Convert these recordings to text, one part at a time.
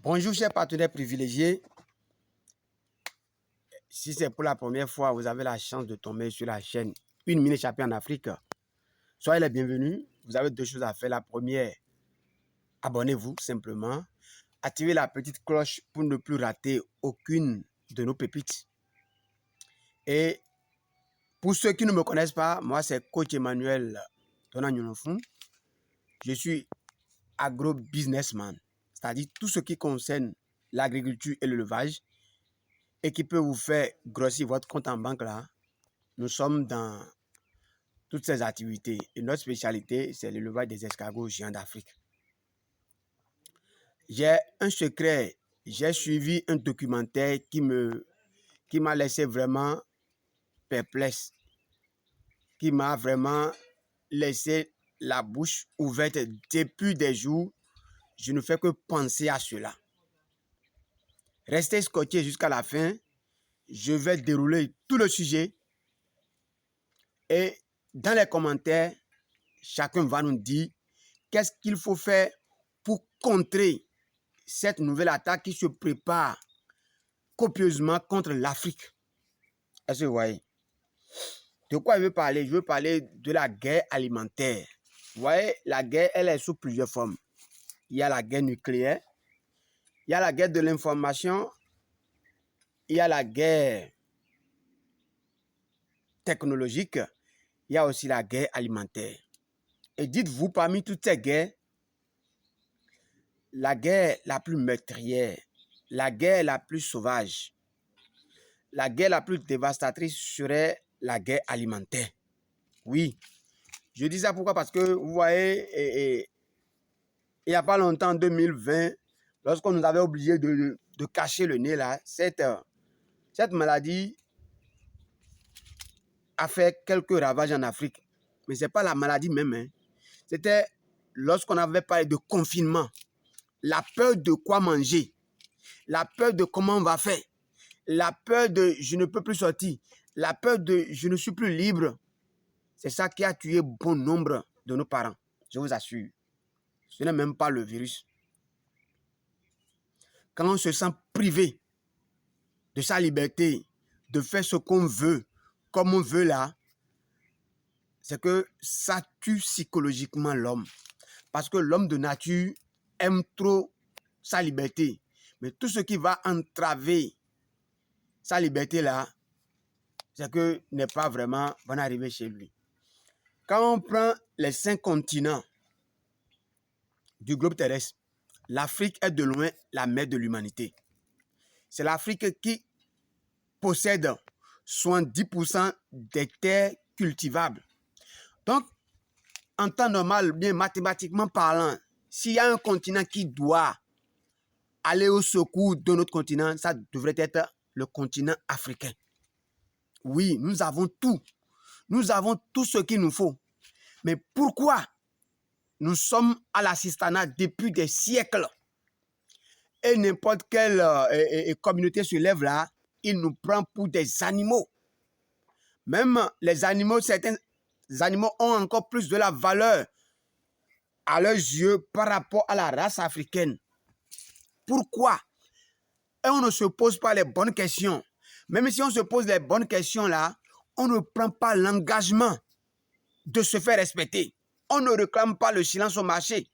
Bonjour chers partenaires privilégiés. Si c'est pour la première fois, vous avez la chance de tomber sur la chaîne Une Mine échappée en Afrique. Soyez les bienvenus. Vous avez deux choses à faire. La première, abonnez-vous simplement. Activez la petite cloche pour ne plus rater aucune de nos pépites. Et pour ceux qui ne me connaissent pas, moi c'est Coach Emmanuel Donagnounofou. Je suis agro-businessman, c'est-à-dire tout ce qui concerne l'agriculture et l'élevage et qui peut vous faire grossir votre compte en banque là. Nous sommes dans toutes ces activités et notre spécialité, c'est l'élevage des escargots géants d'Afrique. J'ai un secret, j'ai suivi un documentaire qui m'a laissé vraiment perplexe, qui m'a vraiment laissé la bouche ouverte depuis des jours. Je ne fais que penser à cela. Restez scotchés jusqu'à la fin. Je vais dérouler tout le sujet et dans les commentaires, chacun va nous dire qu'est-ce qu'il faut faire pour contrer cette nouvelle attaque qui se prépare copieusement contre l'Afrique. Est-ce que vous voyez? De quoi je veux parler? Je veux parler de la guerre alimentaire. Vous voyez, la guerre, elle est sous plusieurs formes. Il y a la guerre nucléaire, il y a la guerre de l'information, il y a la guerre technologique, il y a aussi la guerre alimentaire. Et dites-vous, parmi toutes ces guerres, la guerre la plus meurtrière, la guerre la plus sauvage, la guerre la plus dévastatrice serait la guerre alimentaire. Oui, je dis ça pourquoi? Parce que vous voyez, il n'y a pas longtemps, en 2020, lorsqu'on nous avait obligé de cacher le nez là, cette maladie a fait quelques ravages en Afrique. Mais ce n'est pas la maladie même. Hein. C'était lorsqu'on avait parlé de confinement, la peur de quoi manger, la peur de comment on va faire, la peur de je ne peux plus sortir, la peur de je ne suis plus libre. C'est ça qui a tué bon nombre de nos parents, je vous assure. Ce n'est même pas le virus. Quand on se sent privé de sa liberté, de faire ce qu'on veut, comme on veut là, c'est que ça tue psychologiquement l'homme. Parce que l'homme de nature aime trop sa liberté. Mais tout ce qui va entraver sa liberté là, c'est que n'est pas vraiment bon arrivé chez lui. Quand on prend les 5 continents du globe terrestre, l'Afrique est de loin la mère de l'humanité. C'est l'Afrique qui possède 70% des terres cultivables. Donc, en temps normal, bien mathématiquement parlant, s'il y a un continent qui doit aller au secours de notre continent, ça devrait être le continent africain. Oui, nous avons tout. Nous avons tout ce qu'il nous faut. Mais pourquoi nous sommes à l'assistanat depuis des siècles? Et n'importe quelle communauté se lève là, il nous prend pour des animaux. Même les animaux, certains animaux ont encore plus de la valeur à leurs yeux par rapport à la race africaine. Pourquoi? Et on ne se pose pas les bonnes questions. Même si on se pose les bonnes questions là, on ne prend pas l'engagement de se faire respecter. On ne réclame pas le silence au marché.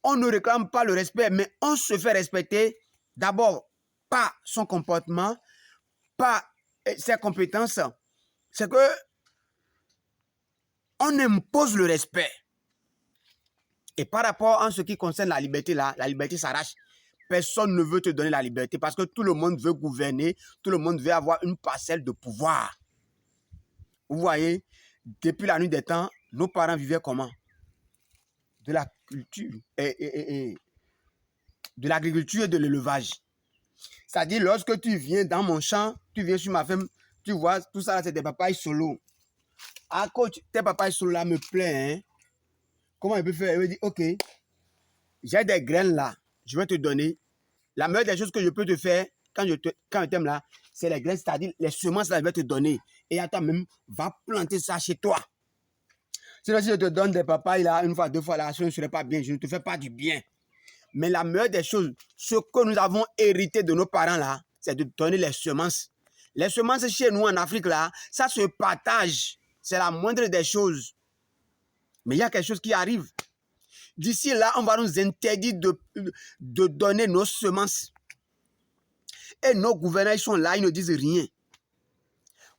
On ne réclame pas le respect, mais on se fait respecter d'abord par son comportement, par ses compétences. C'est que on impose le respect. Et par rapport à ce qui concerne la liberté là, la liberté s'arrache. Personne ne veut te donner la liberté parce que tout le monde veut gouverner, tout le monde veut avoir une parcelle de pouvoir. Vous voyez, depuis la nuit des temps, nos parents vivaient comment? De la culture et de l'agriculture et de l'élevage. C'est-à-dire, lorsque tu viens dans mon champ, tu viens sur ma ferme, tu vois, tout ça là, c'est des papayes solo. Ah, coach, tes papayes solo là me plaît, hein? Comment il peut faire? Il veut dire, ok, j'ai des graines là, je vais te donner. La meilleure des choses que je peux te faire, quand je t'aime là, c'est les graines, c'est-à-dire les semences là, je vais te donner. Et à toi-même, va planter ça chez toi. Sinon, si je te donne des papayes là, une fois, deux fois là, ce ne serait pas bien, je ne te fais pas du bien. Mais la meilleure des choses, ce que nous avons hérité de nos parents là, c'est de donner les semences. Les semences chez nous en Afrique là, ça se partage. C'est la moindre des choses. Mais il y a quelque chose qui arrive. D'ici là, on va nous interdire de donner nos semences. Et nos gouvernants, ils sont là, ils ne disent rien.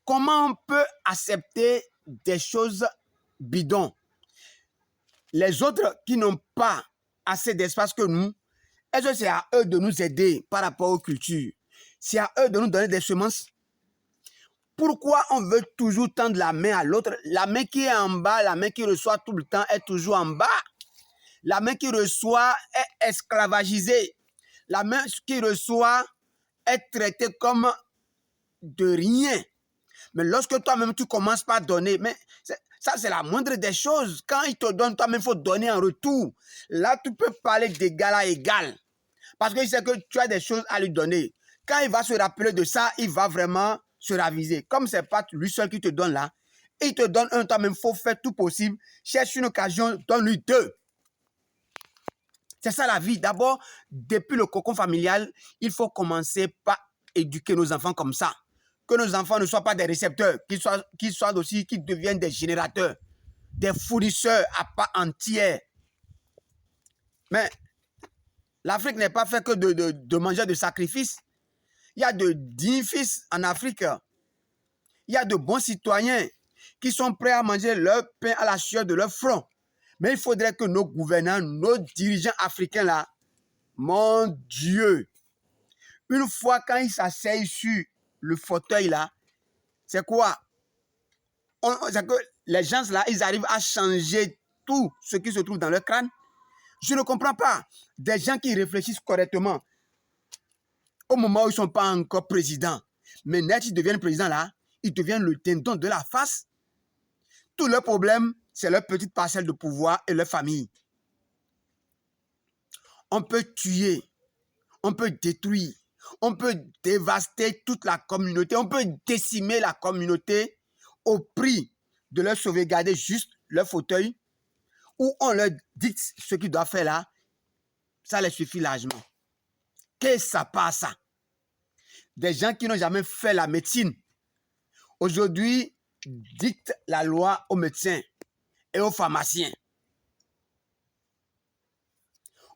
Comment on peut accepter des choses bidons? Les autres qui n'ont pas assez d'espace que nous, est-ce que c'est à eux de nous aider par rapport aux cultures? C'est à eux de nous donner des semences? Pourquoi on veut toujours tendre la main à l'autre? La main qui est en bas, la main qui reçoit tout le temps est toujours en bas. La main qui reçoit est esclavagisée. La main qui reçoit est traitée comme de rien. Mais lorsque toi-même tu commences par donner, mais ça c'est la moindre des choses. Quand il te donne, toi-même il faut donner en retour. Là tu peux parler d'égal à égal. Parce qu'il sait que tu as des choses à lui donner. Quand il va se rappeler de ça, il va vraiment se raviser. Comme ce n'est pas lui seul qui te donne là, il te donne un, toi-même, il faut faire tout possible. Cherche une occasion, donne-lui deux. C'est ça la vie. D'abord, depuis le cocon familial, il faut commencer par éduquer nos enfants comme ça. Que nos enfants ne soient pas des récepteurs, qu'ils soient aussi, qu'ils deviennent des générateurs, des fournisseurs à part entière. Mais l'Afrique n'est pas faite que de manger de sacrifices. Il y a de dignes fils en Afrique. Il y a de bons citoyens qui sont prêts à manger leur pain à la sueur de leur front. Mais il faudrait que nos gouvernants, nos dirigeants africains là, mon Dieu, une fois quand ils s'asseyent sur le fauteuil là, c'est quoi? C'est que les gens là, ils arrivent à changer tout ce qui se trouve dans leur crâne. Je ne comprends pas. Des gens qui réfléchissent correctement au moment où ils ne sont pas encore présidents. Mais net, ils deviennent présidents là, ils deviennent le tendon de la face. Tout leur problème, c'est leur petite parcelle de pouvoir et leur famille. On peut tuer, on peut détruire, on peut dévaster toute la communauté, on peut décimer la communauté au prix de leur sauvegarder juste leur fauteuil, ou on leur dit ce qu'ils doivent faire là, ça leur suffit largement. Qu'est-ce que ça passe? Des gens qui n'ont jamais fait la médecine, aujourd'hui, dictent la loi aux médecins et aux pharmaciens.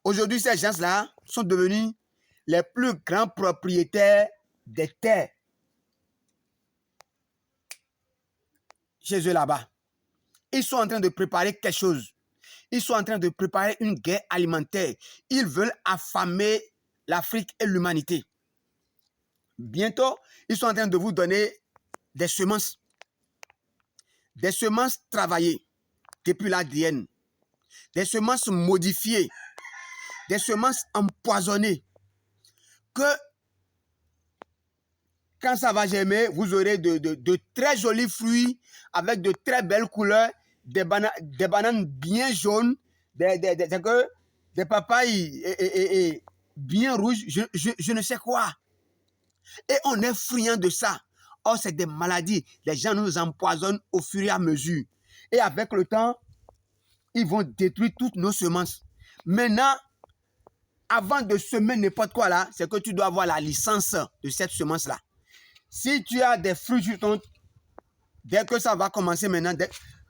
Aujourd'hui, ces gens-là sont devenus les plus grands propriétaires des terres chez eux là-bas. Ils sont en train de préparer quelque chose. Ils sont en train de préparer une guerre alimentaire. Ils veulent affamer l'Afrique et l'humanité. Bientôt, ils sont en train de vous donner des semences. Des semences travaillées depuis l'ADN. Des semences modifiées. Des semences empoisonnées. Que quand ça va germer, vous aurez de très jolis fruits avec de très belles couleurs, des bananes bien jaunes, des papayes et bien rouges, je ne sais quoi. Et on est friand de ça. Or, c'est des maladies. Les gens nous empoisonnent au fur et à mesure. Et avec le temps, ils vont détruire toutes nos semences. Maintenant, avant de semer n'importe quoi là, c'est que tu dois avoir la licence de cette semence-là. Si tu as des fruits sur ton... Dès que ça va commencer maintenant,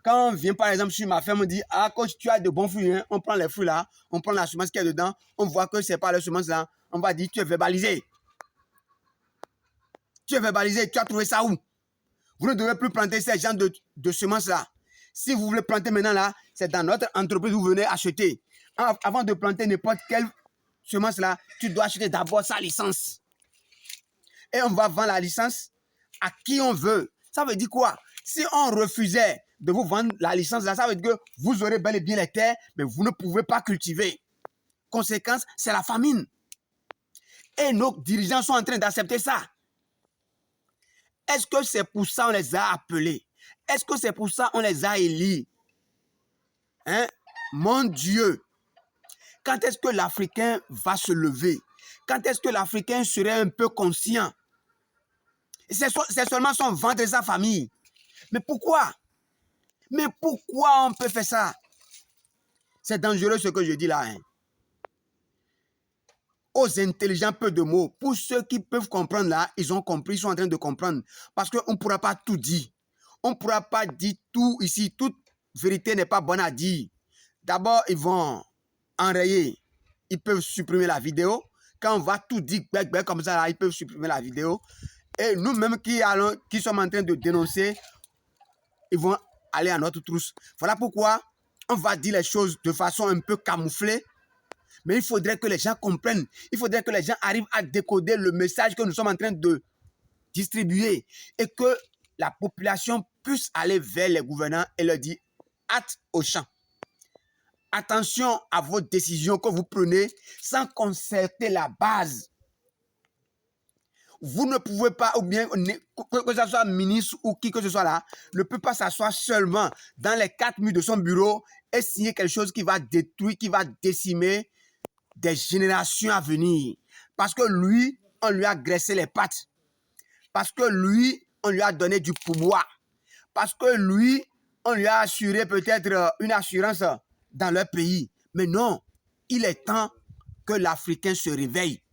quand on vient par exemple sur ma ferme, on dit, ah, coach, tu as de bons fruits, hein? On prend les fruits là, on prend la semence qui est dedans, on voit que ce n'est pas la semence là, on va dire, tu es verbalisé. Tu es verbalisé, tu as trouvé ça où? Vous ne devez plus planter ces genres de semences là. Si vous voulez planter maintenant là, c'est dans notre entreprise où vous venez acheter. Avant de planter n'importe quelle semence là, tu dois acheter d'abord sa licence. Et on va vendre la licence à qui on veut. Ça veut dire quoi? Si on refusait de vous vendre la licence là, ça veut dire que vous aurez bel et bien les terres, mais vous ne pouvez pas cultiver. Conséquence, c'est la famine. Et nos dirigeants sont en train d'accepter ça. Est-ce que c'est pour ça qu'on les a appelés? Est-ce que c'est pour ça qu'on les a élus? Hein? Mon Dieu! Quand est-ce que l'Africain va se lever? Quand est-ce que l'Africain serait un peu conscient? C'est seulement son ventre et sa famille. Mais pourquoi? Mais pourquoi on peut faire ça? C'est dangereux ce que je dis là. Hein? aux intelligents peu de mots. Pour ceux qui peuvent comprendre là, ils ont compris, ils sont en train de comprendre. Parce qu'on ne pourra pas tout dire. On ne pourra pas dire tout ici. Toute vérité n'est pas bonne à dire. D'abord, ils vont enrayer. Ils peuvent supprimer la vidéo. Quand on va tout dire comme ça, là, ils peuvent supprimer la vidéo. Et nous-mêmes qui sommes en train de dénoncer, ils vont aller à notre trousse. Voilà pourquoi on va dire les choses de façon un peu camouflée. Mais il faudrait que les gens comprennent. Il faudrait que les gens arrivent à décoder le message que nous sommes en train de distribuer. Et que la population puisse aller vers les gouvernants et leur dire hâte au champ. Attention à vos décisions que vous prenez sans concerter la base. Vous ne pouvez pas, ou bien que ce soit ministre ou qui que ce soit là, ne peut pas s'asseoir seulement dans les 4 murs de son bureau et signer quelque chose qui va détruire, qui va décimer des générations à venir. Parce que lui, on lui a graissé les pattes. Parce que lui, on lui a donné du pouvoir. Parce que lui, on lui a assuré peut-être une assurance dans leur pays. Mais non, il est temps que l'Africain se réveille.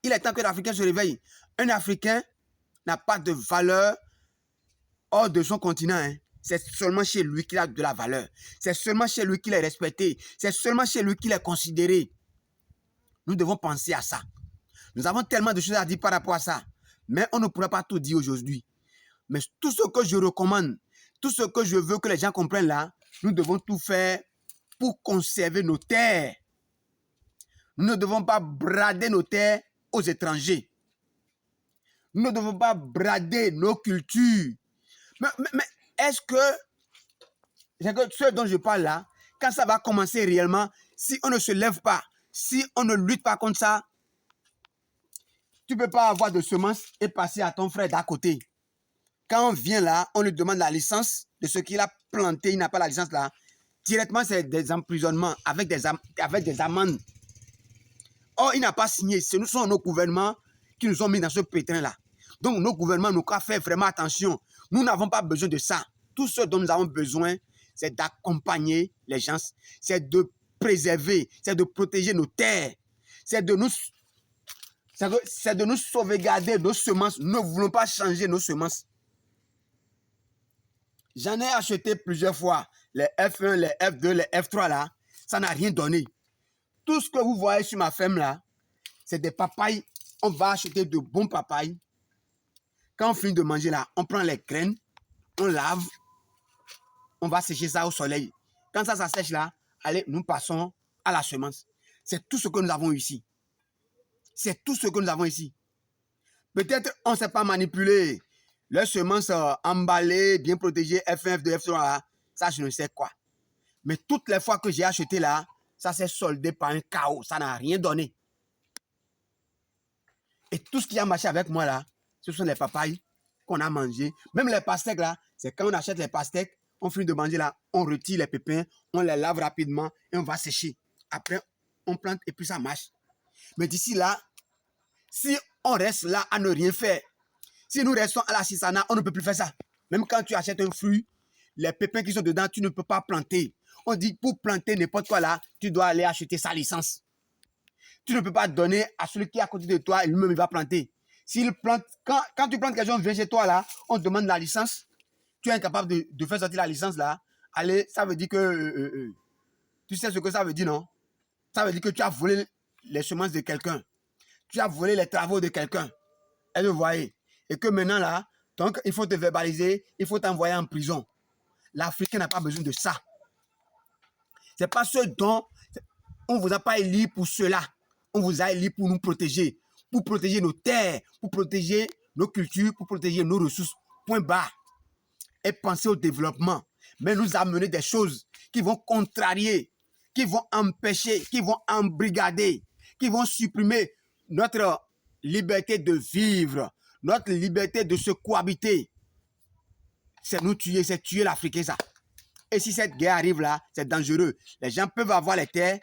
Il est temps que l'Africain se réveille. Un Africain n'a pas de valeur hors de son continent. Hein. C'est seulement chez lui qu'il a de la valeur. C'est seulement chez lui qu'il est respecté. C'est seulement chez lui qu'il est considéré. Nous devons penser à ça. Nous avons tellement de choses à dire par rapport à ça. Mais on ne pourra pas tout dire aujourd'hui. Mais tout ce que je recommande, tout ce que je veux que les gens comprennent là, nous devons tout faire pour conserver nos terres. Nous ne devons pas brader nos terres aux étrangers. Nous ne devons pas brader nos cultures. Mais est-ce que ce dont je parle là, quand ça va commencer réellement, si on ne se lève pas, si on ne lutte pas contre ça, tu ne peux pas avoir de semences et passer à ton frère d'à côté. Quand on vient là, on lui demande la licence de ce qu'il a planté, il n'a pas la licence là. Directement, c'est des emprisonnements avec des amendes. Or, il n'a pas signé. Ce sont nos gouvernements qui nous ont mis dans ce pétrin là. Donc, nos gouvernements nous doivent faire vraiment attention. Nous n'avons pas besoin de ça. Tout ce dont nous avons besoin, c'est d'accompagner les gens. C'est de préserver, c'est de protéger nos terres. C'est de nous sauvegarder nos semences. Nous ne voulons pas changer nos semences. J'en ai acheté plusieurs fois. Les F1, les F2, les F3 là. Ça n'a rien donné. Tout ce que vous voyez sur ma ferme là, c'est des papayes. On va acheter de bons papayes. Quand on finit de manger là, on prend les graines, on lave, on va sécher ça au soleil. Quand ça sèche là, allez, nous passons à la semence. C'est tout ce que nous avons ici. C'est tout ce que nous avons ici. Peut-être on ne sait pas manipuler les semences emballées, bien protégées, F1, F2, F3 là, ça je ne sais quoi. Mais toutes les fois que j'ai acheté là, ça s'est soldé par un chaos. Ça n'a rien donné. Et tout ce qui a marché avec moi là, ce sont les papayes qu'on a mangées. Même les pastèques là, c'est quand on achète les pastèques, on finit de manger là, on retire les pépins, on les lave rapidement et on va sécher. Après, on plante et puis ça marche. Mais d'ici là, si on reste là à ne rien faire, si nous restons à la Sisana, on ne peut plus faire ça. Même quand tu achètes un fruit, les pépins qui sont dedans, tu ne peux pas planter. On dit pour planter n'importe quoi là, tu dois aller acheter sa licence. Tu ne peux pas donner à celui qui est à côté de toi et lui-même il va planter. S'il plante, quand tu plantes quelque chose, vient chez toi là, on te demande la licence. Tu es incapable de faire sortir la licence là. Allez, ça veut dire que tu sais ce que ça veut dire, non? Ça veut dire que tu as volé les semences de quelqu'un. Tu as volé les travaux de quelqu'un. Et vous voyez. Et que maintenant là, donc il faut te verbaliser, il faut t'envoyer en prison. L'Africain n'a pas besoin de ça. C'est pas ce dont on vous a pas élu pour cela. On vous a élu pour nous protéger, pour protéger nos terres, pour protéger nos cultures, pour protéger nos ressources. Point barre. Et penser au développement. Mais nous amener des choses qui vont contrarier, qui vont empêcher, qui vont embrigader, qui vont supprimer notre liberté de vivre, notre liberté de se cohabiter. C'est nous tuer, c'est tuer l'Africain ça. Et si cette guerre arrive là, c'est dangereux. Les gens peuvent avoir les terres,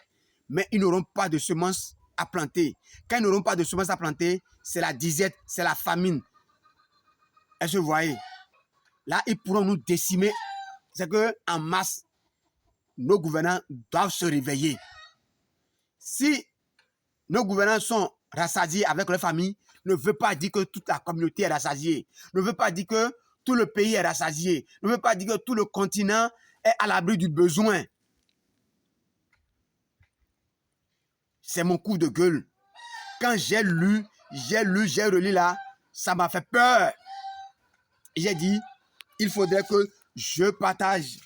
mais ils n'auront pas de semences à planter. Quand ils n'auront pas de semences à planter, c'est la disette, c'est la famine. Est-ce que vous voyez? Là, ils pourront nous décimer. C'est qu'en masse, nos gouvernants doivent se réveiller. Si nos gouvernants sont rassasiés avec leur famille, ne veut pas dire que toute la communauté est rassasiée, ne veut pas dire que tout le pays est rassasié, ne veut pas dire que tout le continent est à l'abri du besoin. C'est mon coup de gueule. Quand j'ai relu là, ça m'a fait peur. J'ai dit, il faudrait que je partage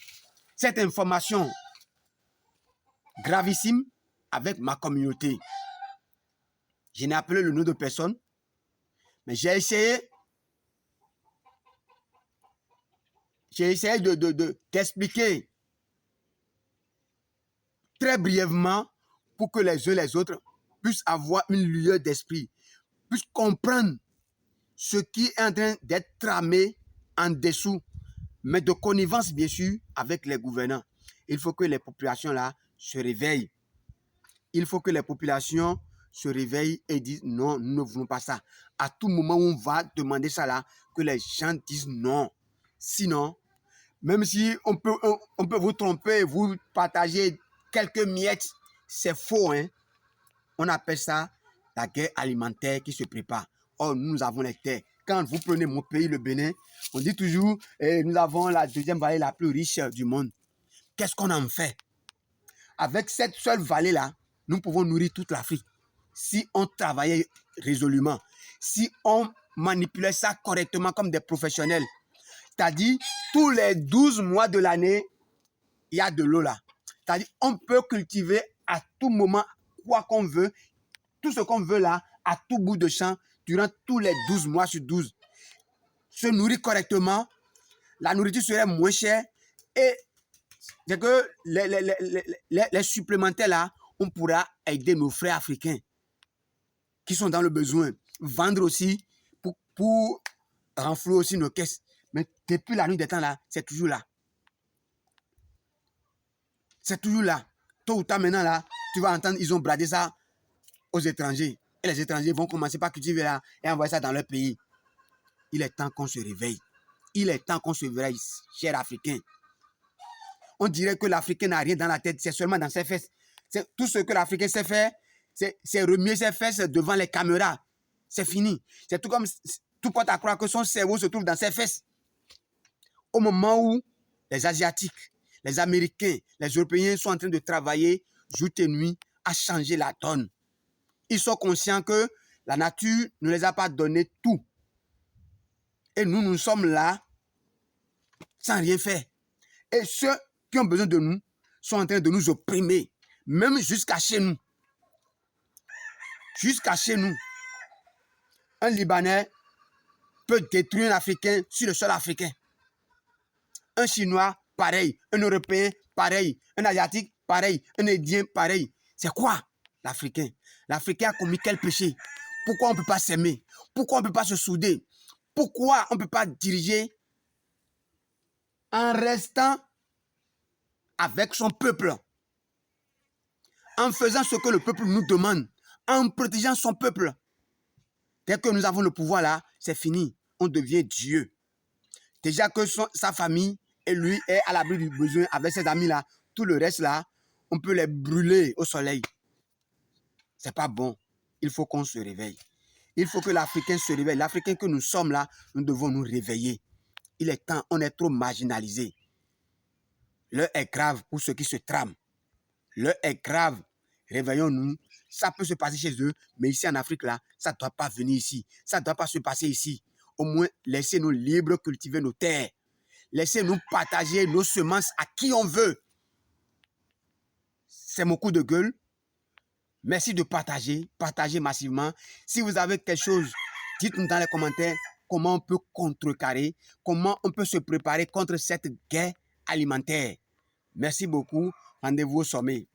cette information gravissime avec ma communauté. Je n'ai appelé le nom de personne, mais j'ai essayé d'expliquer très brièvement pour que les uns et les autres puissent avoir une lueur d'esprit, puissent comprendre ce qui est en train d'être tramé en dessous, mais de connivence bien sûr avec les gouvernants. Il faut que les populations là se réveillent. Il faut que les populations se réveillent et disent non, nous ne voulons pas ça. À tout moment où on va demander ça là, que les gens disent non. Sinon, même si on peut vous tromper, vous partager quelques miettes, c'est faux, hein. On appelle ça la guerre alimentaire qui se prépare. Or, nous avons les terres. Quand vous prenez mon pays, le Bénin, on dit toujours, nous avons la deuxième vallée la plus riche du monde. Qu'est-ce qu'on en fait? Avec cette seule vallée-là, nous pouvons nourrir toute l'Afrique. Si on travaillait résolument, si on manipulait ça correctement comme des professionnels, c'est-à-dire tous les 12 mois de l'année, il y a de l'eau là. C'est-à-dire on peut cultiver à tout moment quoi qu'on veut, tout ce qu'on veut là, à tout bout de champ, durant tous les 12 mois sur 12. Se nourrir correctement, la nourriture serait moins chère et c'est que les supplémentaires là, on pourra aider nos frères africains qui sont dans le besoin. Vendre aussi pour renflouer aussi nos caisses. Mais depuis la nuit des temps là, c'est toujours là. C'est toujours là. Tôt ou tard maintenant là, tu vas entendre, ils ont bradé ça aux étrangers. Et les étrangers vont commencer par cultiver là et envoyer ça dans leur pays. Il est temps qu'on se réveille. Il est temps qu'on se réveille, chers Africains. On dirait que l'Africain n'a rien dans la tête, c'est seulement dans ses fesses. Tout ce que l'Africain sait faire, c'est remuer ses fesses devant les caméras. C'est fini. C'est tout comme tout porte à croire que son cerveau se trouve dans ses fesses. Au moment où les Asiatiques, les Américains, les Européens sont en train de travailler jour et nuit à changer la donne. Ils sont conscients que la nature ne les a pas donné tout. Et nous sommes là sans rien faire. Et ceux qui ont besoin de nous sont en train de nous opprimer, même jusqu'à chez nous. Jusqu'à chez nous. Un Libanais peut détruire un Africain sur le sol africain. Un Chinois, pareil. Un Européen, pareil. Un Asiatique, pareil. Un Indien, pareil. C'est quoi l'Africain? L'Africain a commis quel péché? Pourquoi on ne peut pas s'aimer? Pourquoi on ne peut pas se souder? Pourquoi on ne peut pas diriger en restant avec son peuple? En faisant ce que le peuple nous demande, en protégeant son peuple. Dès que nous avons le pouvoir là, c'est fini. On devient Dieu. Déjà que sa famille et lui est à l'abri du besoin avec ses amis là, tout le reste là, on peut les brûler au soleil. C'est pas bon. Il faut qu'on se réveille. Il faut que l'Africain se réveille. L'Africain que nous sommes là, nous devons nous réveiller. Il est temps, on est trop marginalisés. L'heure est grave pour ceux qui se trament. L'heure est grave. Réveillons-nous. Ça peut se passer chez eux, mais ici en Afrique, là, ça ne doit pas venir ici. Ça ne doit pas se passer ici. Au moins, laissez-nous libres cultiver nos terres. Laissez-nous partager nos semences à qui on veut. C'est mon coup de gueule. Merci de partager. Partagez massivement. Si vous avez quelque chose, dites-nous dans les commentaires comment on peut contrecarrer, comment on peut se préparer contre cette guerre alimentaire. Merci beaucoup. Rendez-vous au sommet.